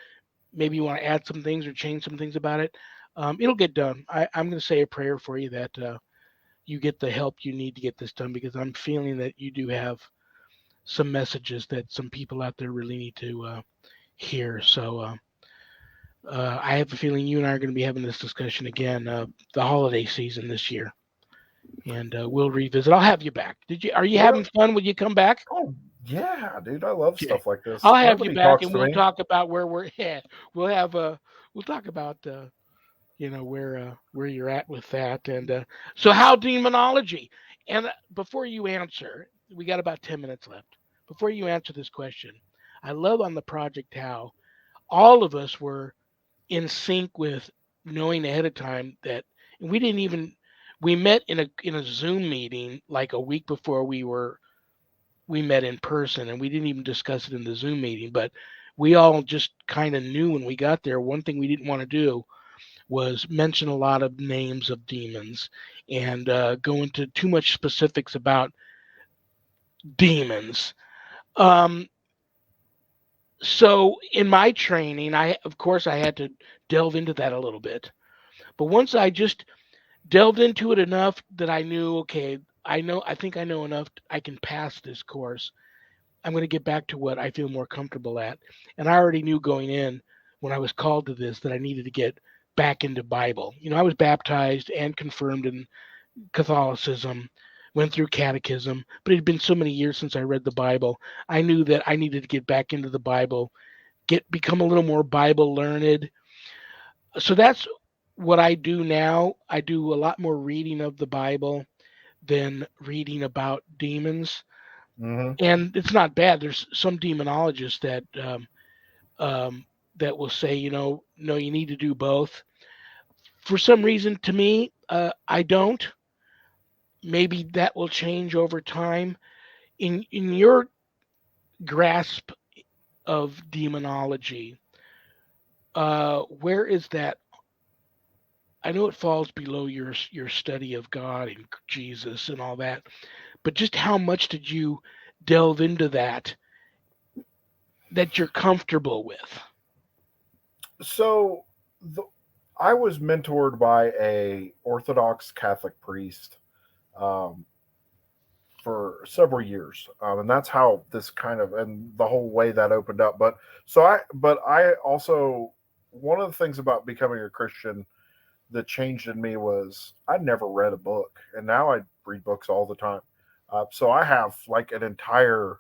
maybe you want to add some things or change some things about it. It'll get done. I'm going to say a prayer for you that you get the help you need to get this done because I'm feeling that you do have some messages that some people out there really need to hear. So I have a feeling you and I are going to be having this discussion again the holiday season this year, and we'll revisit. I'll have you back. Are you Yeah. having fun when you come back? Oh, yeah, dude. I love Okay, stuff like this. I'll have you Nobody back, talks and to we'll me. talk about where we're. Yeah, we'll have we'll talk about where you're at with that, and so how demonology. And before you answer, we got about 10 minutes left. Before you answer this question, I love on the project how all of us were in sync with knowing ahead of time that and we didn't even we met in a Zoom meeting like a week before we met in person, and we didn't even discuss it in the Zoom meeting, but we all just kind of knew when we got there. One thing we didn't want to do was mention a lot of names of demons and go into too much specifics about demons. Um, so in my training, I of course I had to delve into that a little bit. But once I just delved into it enough that I knew, okay, I think I know enough. I can pass this course. I'm going to get back to what I feel more comfortable at. And I already knew going in when I was called to this that I needed to get back into Bible. I was baptized and confirmed in Catholicism, went through catechism, but it had been so many years since I read the Bible. I knew that I needed to get back into the Bible, get become a little more Bible learned. So that's what I do now. I do a lot more reading of the Bible than reading about demons. Hmm. And it's not bad. There's some demonologists um, that will say, no, you need to do both. For some reason, to me, I don't. Maybe that will change over time. In your grasp of demonology, where is that? I know it falls below your study of God and Jesus and all that, but just how much did you delve into that you're comfortable with? So the, I was mentored by a Orthodox Catholic priest um, for several years, and that's how this kind of and the whole way that opened up. But I also one of the things about becoming a Christian that changed in me was I never read a book, and now I read books all the time. So I have like an entire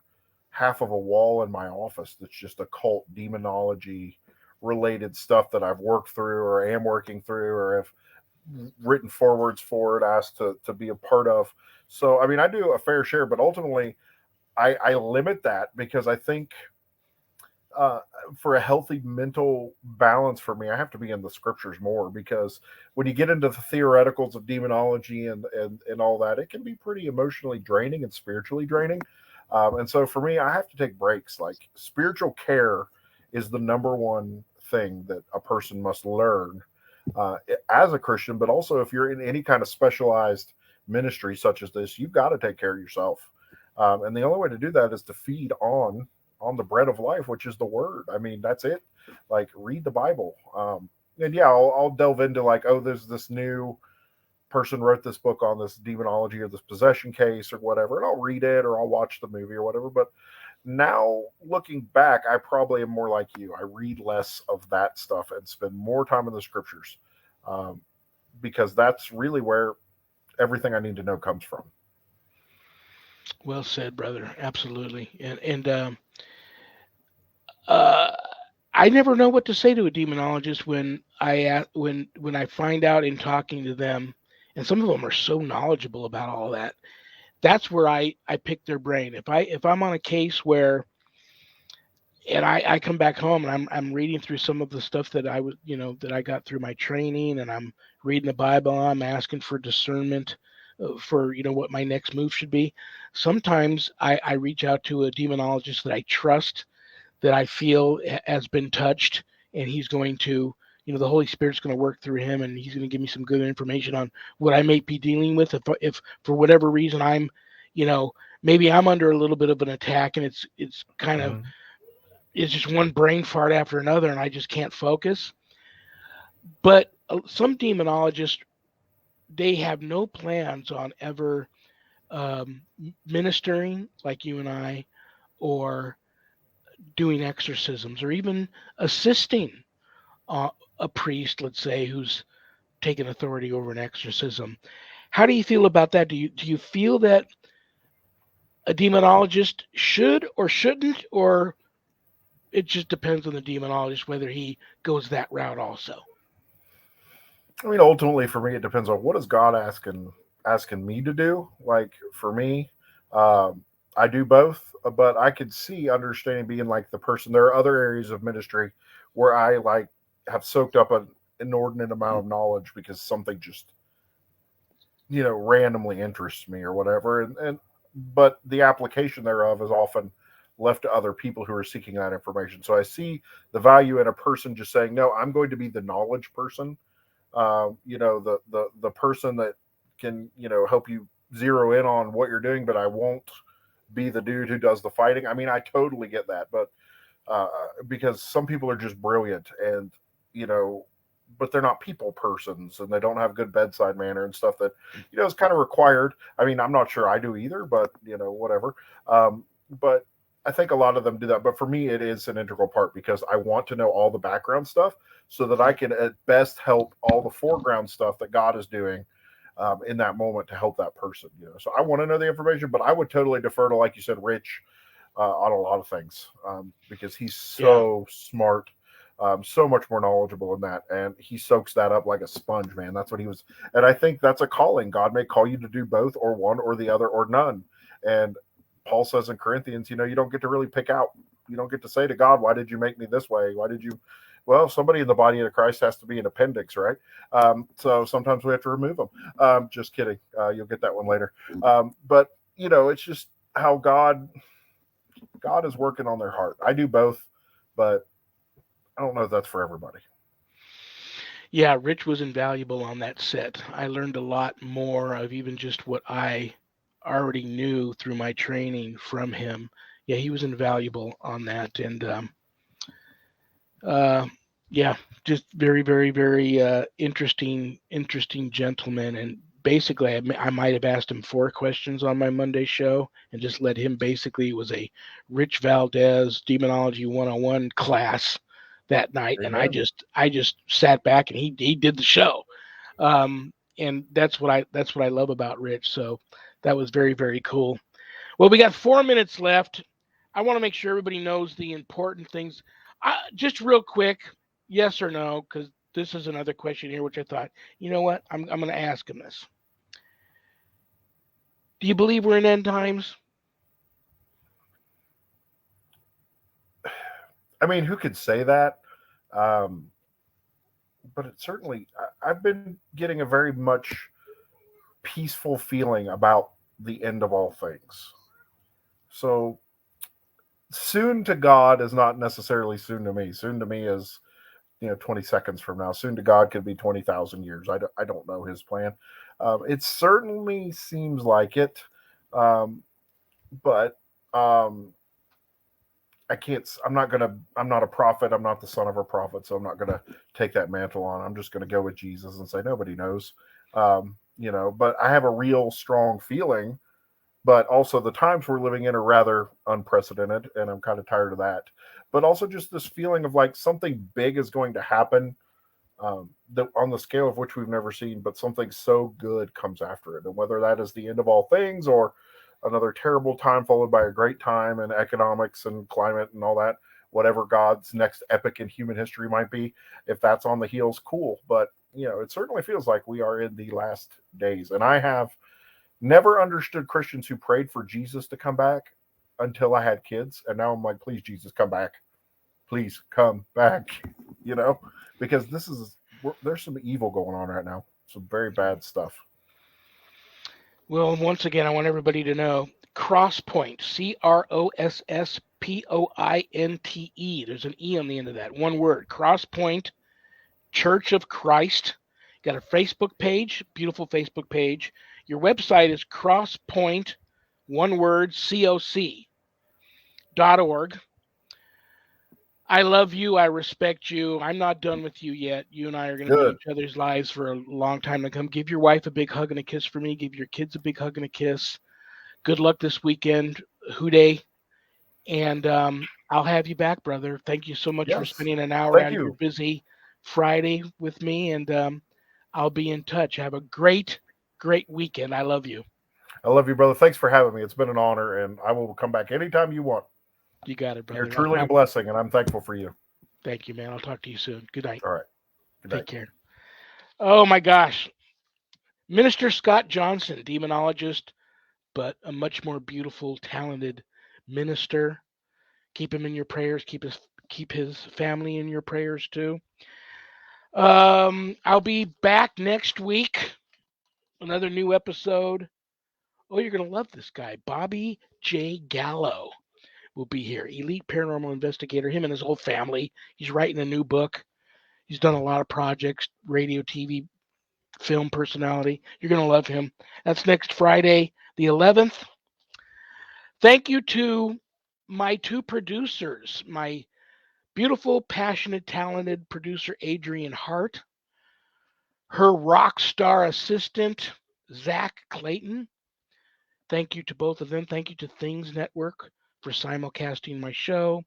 half of a wall in my office that's just occult demonology related stuff that I've worked through or am working through or have written forwards for it, asked to be a part of. So I mean, I do a fair share, but ultimately I limit that because I think uh, for a healthy mental balance for me, I have to be in the scriptures more because when you get into the theoreticals of demonology and all that, it can be pretty emotionally draining and spiritually draining. And so for me, I have to take breaks. Like spiritual care is the number one thing that a person must learn uh, as a Christian, but also if you're in any kind of specialized ministry such as this, you've got to take care of yourself. And the only way to do that is to feed on the bread of life, which is the word. I mean, that's it. Like read the Bible. And yeah, I'll delve into like, oh, there's this new person wrote this book on this demonology or this possession case or whatever, and I'll read it or I'll watch the movie or whatever. But now looking back, I probably am more like you. I read less of that stuff and spend more time in the scriptures um, because that's really where everything I need to know comes from. Well said, brother. Absolutely. And uh, I never know what to say to a demonologist when I find out in talking to them, and some of them are so knowledgeable about all that. That's where I pick their brain. If I'm on a case where and I come back home and I'm reading through some of the stuff that I was that I got through my training, and I'm reading the Bible. I'm asking for discernment for what my next move should be. Sometimes I reach out to a demonologist that I trust, that I feel has been touched, and he's going to the Holy Spirit's going to work through him, and he's going to give me some good information on what I may be dealing with. If for whatever reason I'm you know maybe I'm under a little bit of an attack, and it's kind of Mm-hmm. it's just one brain fart after another, and I just can't focus. But some demonologists, they have no plans on ever ministering like you and I, or doing exorcisms, or even assisting uh, a priest, let's say, who's taken authority over an exorcism. How do you feel about that? Do you feel that a demonologist should or shouldn't, or it just depends on the demonologist whether he goes that route also? I mean, ultimately, for me, it depends on what is God asking me to do. Like for me, um, I do both, but I could see understanding being like the person. There are other areas of ministry where I like have soaked up an inordinate amount of knowledge because something just randomly interests me or whatever, and but the application thereof is often left to other people who are seeking that information. So I see the value in a person just saying, no, I'm going to be the knowledge person, the person that can help you zero in on what you're doing, but I won't be the dude who does the fighting. I mean, I totally get that, but because some people are just brilliant, and you know but they're not people persons, and they don't have good bedside manner and stuff that is kind of required. I mean, I'm not sure I do either, but whatever. But I think a lot of them do that. But for me, it is an integral part because I want to know all the background stuff so that I can at best help all the foreground stuff that God is doing in that moment to help that person. So I want to know the information, but I would totally defer to, like you said, Rich on a lot of things because he's Yeah. so smart, so much more knowledgeable in that, and he soaks that up like a sponge, man. That's what he was, and I think that's a calling. God may call you to do both, or one, or the other, or none. And Paul says in Corinthians, you don't get to really pick out. You don't get to say to God, "Why did you make me this way? Why did you?" Well, somebody in the body of Christ has to be an appendix, right? So sometimes we have to remove them. Just kidding. You'll get that one later. But it's just how God is working on their heart. I do both, but I don't know if that's for everybody. Yeah, Rich was invaluable on that set. I learned a lot more of even just what I already knew through my training from him. Yeah, he was invaluable on that, and uh, yeah, just very, very, very interesting gentleman. And basically, I might have asked him 4 questions on my Monday show, and just let him. Basically, it was a Rich Valdez Demonology 101 class that night, and I Amen. just I just sat back and he did the show. And that's what I love about Rich. So that was very, very cool. Well, we got 4 minutes left. I want to make sure everybody knows the important things. Just real quick, yes or no, because this is another question here, which I thought, you know what, I'm going to ask him this. Do you believe we're in end times? I mean, who could say that? Um, but it certainly, I've been getting a very much peaceful feeling about the end of all things. So soon to God is not necessarily soon to me. Soon to me is 20 seconds from now. Soon to God could be 20,000 years. I don't know his plan. It certainly seems like it, um, but I can't. I'm not a prophet. I'm not the son of a prophet, so I'm not gonna take that mantle on. I'm just gonna go with Jesus and say nobody knows. But I have a real strong feeling. But also the times we're living in are rather unprecedented, and I'm kind of tired of that. But also just this feeling of like something big is going to happen on the scale of which we've never seen, but something so good comes after it. And whether that is the end of all things or another terrible time followed by a great time in economics and climate and all that, whatever God's next epic in human history might be, if that's on the heels, cool. But, it certainly feels like we are in the last days. And I have never understood Christians who prayed for Jesus to come back until I had kids. And now I'm like, please, Jesus, come back. Please come back. You know, because there's some evil going on right now, some very bad stuff. Well, once again, I want everybody to know Crosspointe, Crosspointe. There's an E on the end of that. One word, Crosspointe Church of Christ. Got a Facebook page, beautiful Facebook page. Your website is crosspoint, one word, coc.org. I love you. I respect you. I'm not done with you yet. You and I are going to be in Good. each other's lives for a long time to come. Give your wife a big hug and a kiss for me. Give your kids a big hug and a kiss. Good luck this weekend, Houday. And I'll have you back, brother. Thank you so much for Yes. spending an hour Thank out of your you. busy Friday with me. And I'll be in touch. Have a great, great weekend. I love you. I love you, brother. Thanks for having me. It's been an honor, and I will come back anytime you want. You got it, You're brother. truly a blessing, and I'm thankful for you. Thank you, man. I'll talk to you soon. Good night. All right. Good Take night. care. Oh my gosh. Minister Scott Johnson, demonologist, but a much more beautiful, talented minister. Keep him in your prayers. Keep his family in your prayers too. I'll be back next week. Another new episode. Oh, you're gonna love this guy, Bobby J. Gallo will be here. Elite paranormal investigator. Him and his whole family. He's writing a new book. He's done a lot of projects, radio, TV, film personality. You're gonna love him. That's next Friday, the 11th. Thank you to my 2 producers, my beautiful, passionate, talented producer Adrian Hart, her rock star assistant, Zach Clayton. Thank you to both of them. Thank you to Things Network for simulcasting my show.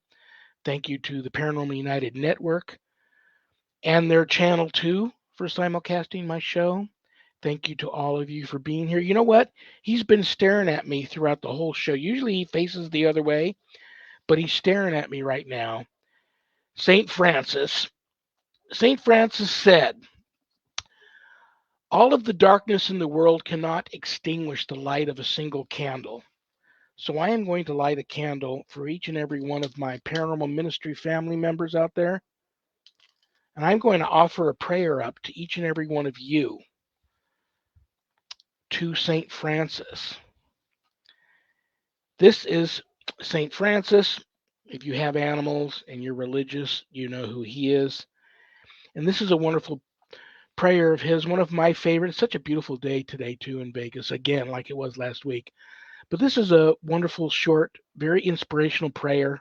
Thank you to the Paranormal United Network and their channel 2 for simulcasting my show. Thank you to all of you for being here. You know what? He's been staring at me throughout the whole show. Usually he faces the other way, but he's staring at me right now. St. Francis. St. Francis said, all of the darkness in the world cannot extinguish the light of a single candle. So I am going to light a candle for each and every one of my paranormal ministry family members out there. And I'm going to offer a prayer up to each and every one of you to St. Francis. This is St. Francis. If you have animals and you're religious, you know who he is. And this is a wonderful prayer of his, one of my favorites. Such a beautiful day today, too, in Vegas, again, like it was last week. But this is a wonderful, short, very inspirational prayer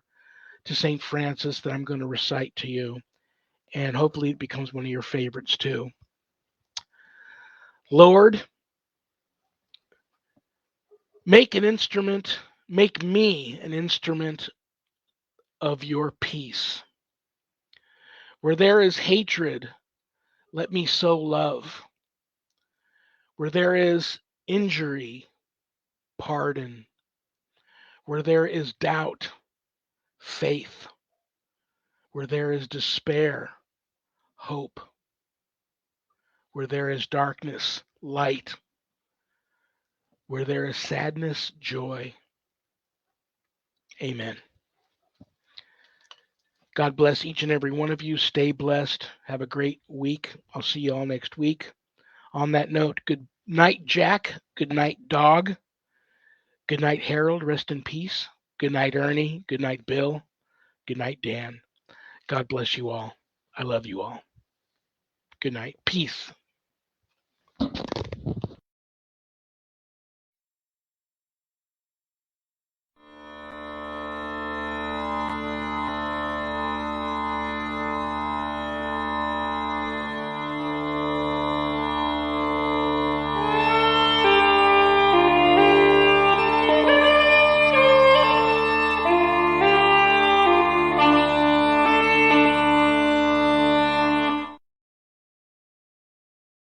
to St. Francis that I'm going to recite to you. And hopefully it becomes one of your favorites, too. Lord, make an instrument, make me an instrument of your peace. Where there is hatred, let me sow love. Where there is injury, pardon. Where there is doubt, faith. Where there is despair, hope. Where there is darkness, light. Where there is sadness, joy. Amen. God bless each and every one of you. Stay blessed. Have a great week. I'll see you all next week. On that note, good night, Jack. Good night, Dog. Good night, Harold. Rest in peace. Good night, Ernie. Good night, Bill. Good night, Dan. God bless you all. I love you all. Good night. Peace.